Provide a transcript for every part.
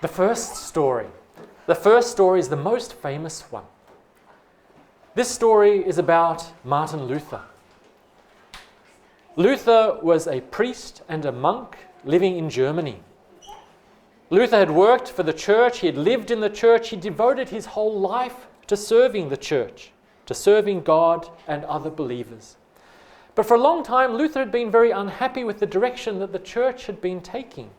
The first story is the most famous one. This story is about Martin Luther. Luther was a priest and a monk living in Germany. Luther had worked for the church, he had lived in the church, he devoted his whole life to serving the church, to serving God and other believers. But for a long time, Luther had been very unhappy with the direction that the church had been taking.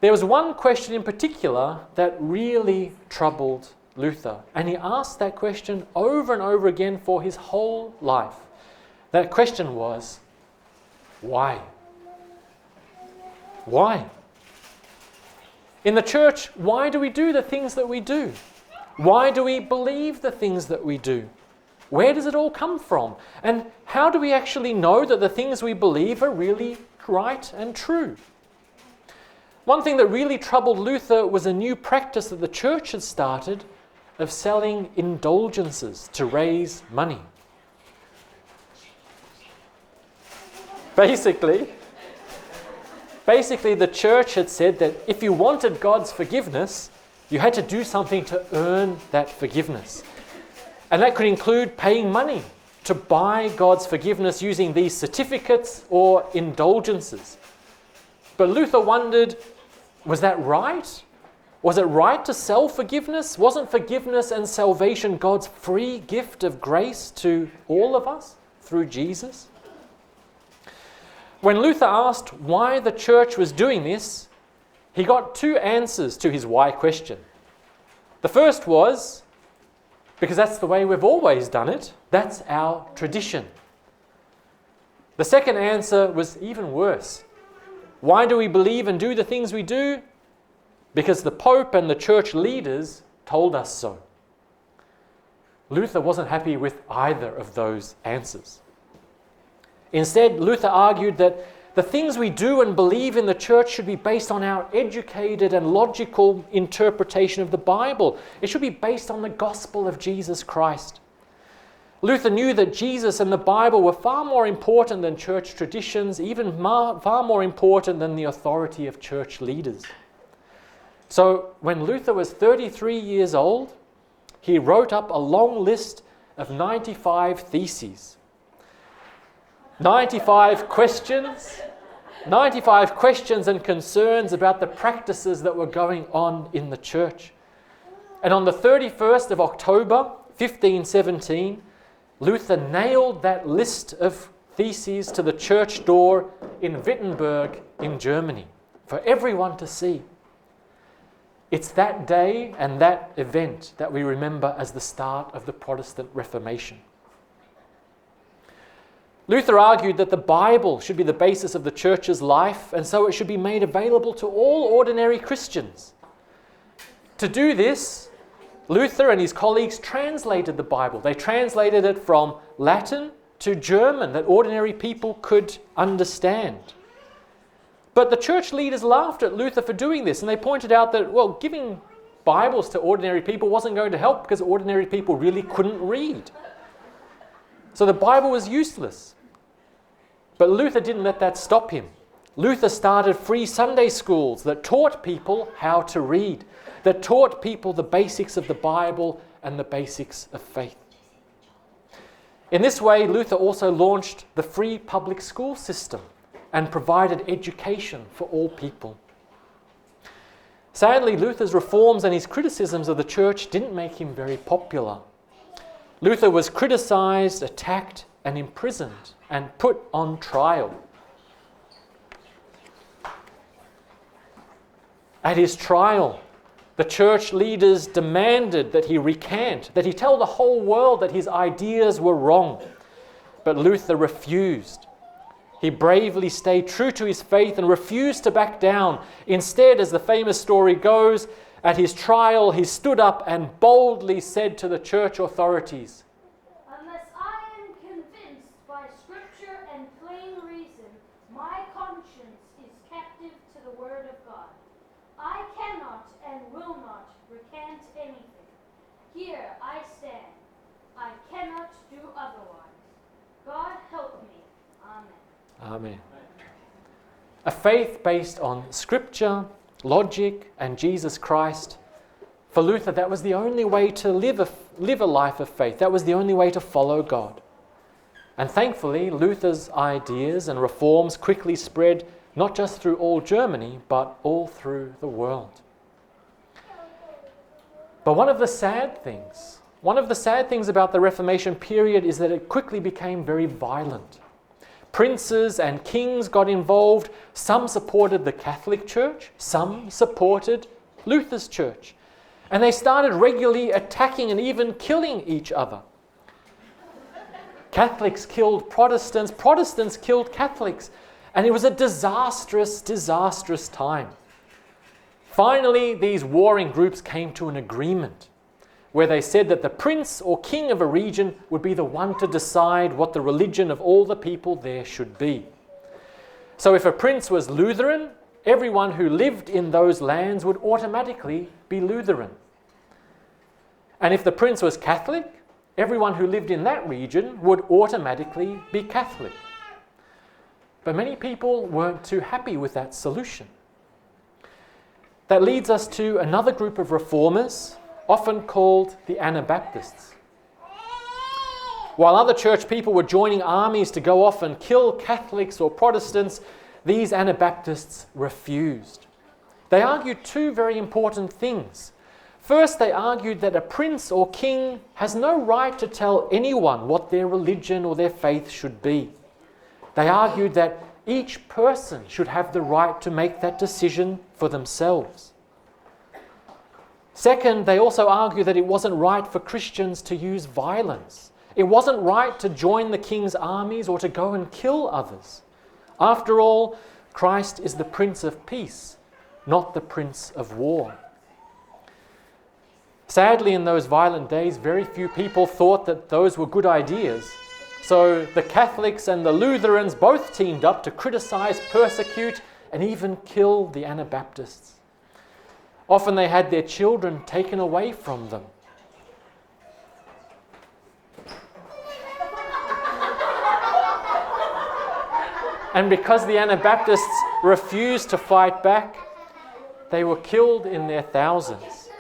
There was one question in particular that really troubled Luther, and he asked that question over and over again for his whole life. That question was, why? Why? In the church, why do we do the things that we do? Why do we believe the things that we do? Where does it all come from? And how do we actually know that the things we believe are really right and true? One thing that really troubled Luther was a new practice that the church had started of selling indulgences to raise money. Basically, the church had said that if you wanted God's forgiveness, you had to do something to earn that forgiveness. And that could include paying money to buy God's forgiveness using these certificates or indulgences. But Luther wondered, was that right? Was it right to sell forgiveness? Wasn't forgiveness and salvation God's free gift of grace to all of us through Jesus? When Luther asked why the church was doing this, he got two answers to his why question. The first was, because that's the way we've always done it. That's our tradition. The second answer was even worse. Why do we believe and do the things we do? Because the Pope and the church leaders told us so. Luther wasn't happy with either of those answers. Instead, Luther argued that the things we do and believe in the church should be based on our educated and logical interpretation of the Bible. It should be based on the gospel of Jesus Christ. Luther knew that Jesus and the Bible were far more important than church traditions, even far more important than the authority of church leaders. So when Luther was 33 years old, he wrote up a long list of 95 theses. 95 questions and concerns about the practices that were going on in the church. And on the 31st of October, 1517, Luther nailed that list of theses to the church door in Wittenberg in Germany for everyone to see. It's that day and that event that we remember as the start of the Protestant Reformation. Luther argued that the Bible should be the basis of the church's life, and so it should be made available to all ordinary Christians. To do this, Luther and his colleagues translated the Bible. They translated it from Latin to German that ordinary people could understand. But the church leaders laughed at Luther for doing this, and they pointed out that, well, giving Bibles to ordinary people wasn't going to help because ordinary people really couldn't read. So the Bible was useless. But Luther didn't let that stop him. Luther started free Sunday schools that taught people how to read, that taught people the basics of the Bible and the basics of faith. In this way, Luther also launched the free public school system and provided education for all people. Sadly, Luther's reforms and his criticisms of the church didn't make him very popular. Luther was criticized, attacked, and imprisoned, and put on trial. At his trial, the church leaders demanded that he recant, that he tell the whole world that his ideas were wrong. But Luther refused. He bravely stayed true to his faith and refused to back down. Instead, as the famous story goes, at his trial, he stood up and boldly said to the church authorities, "Unless I am convinced by Scripture and plain reason, my conscience is captive to the Word of God. I cannot and will not recant anything. Here I stand. I cannot do otherwise. God help me. Amen." Amen. A faith based on Scripture logic, and Jesus Christ, for Luther, that was the only way to live a life of faith. That was the only way to follow God. And thankfully, Luther's ideas and reforms quickly spread not just through all Germany, but all through the world. But one of the sad things about the Reformation period is that it quickly became very violent. Princes and kings got involved. Some supported the Catholic Church, some supported Luther's church. And they started regularly attacking and even killing each other. Catholics killed Protestants, Protestants killed Catholics, and it was a disastrous, disastrous time. Finally, these warring groups came to an agreement where they said that the prince or king of a region would be the one to decide what the religion of all the people there should be. So if a prince was Lutheran, everyone who lived in those lands would automatically be Lutheran. And if the prince was Catholic, everyone who lived in that region would automatically be Catholic. But many people weren't too happy with that solution. That leads us to another group of reformers, often called the Anabaptists. While other church people were joining armies to go off and kill Catholics or Protestants, these Anabaptists refused. They argued two very important things. First, they argued that a prince or king has no right to tell anyone what their religion or their faith should be. They argued that each person should have the right to make that decision for themselves. Second, they also argued that it wasn't right for Christians to use violence. It wasn't right to join the king's armies or to go and kill others. After all, Christ is the Prince of Peace, not the Prince of War. Sadly, in those violent days, very few people thought that those were good ideas. So the Catholics and the Lutherans both teamed up to criticize, persecute, and even kill the Anabaptists. Often they had their children taken away from them. And because the Anabaptists refused to fight back, they were killed in their thousands.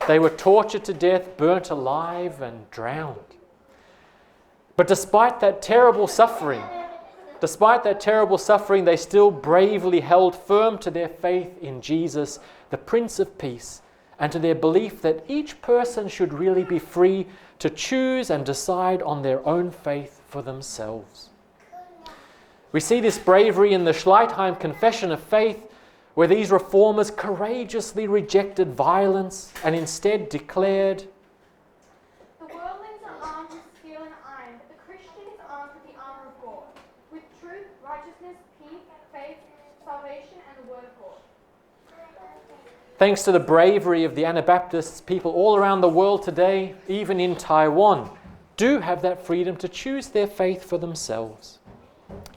They were tortured to death, burnt alive, and drowned. But despite that terrible suffering, they still bravely held firm to their faith in Jesus, the Prince of Peace, and to their belief that each person should really be free to choose and decide on their own faith for themselves. We see this bravery in the Schleitheim Confession of Faith, where these reformers courageously rejected violence and instead declared, "The worldlings are armed with steel and iron, but the Christian is armed with the armor of God, with truth, righteousness, peace, faith, salvation, and the word of God." Thanks to the bravery of the Anabaptists, people all around the world today, even in Taiwan, do have that freedom to choose their faith for themselves.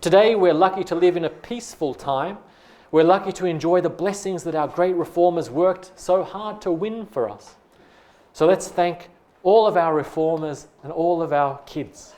Today, we're lucky to live in a peaceful time. We're lucky to enjoy the blessings that our great reformers worked so hard to win for us. So let's thank all of our reformers and all of our kids.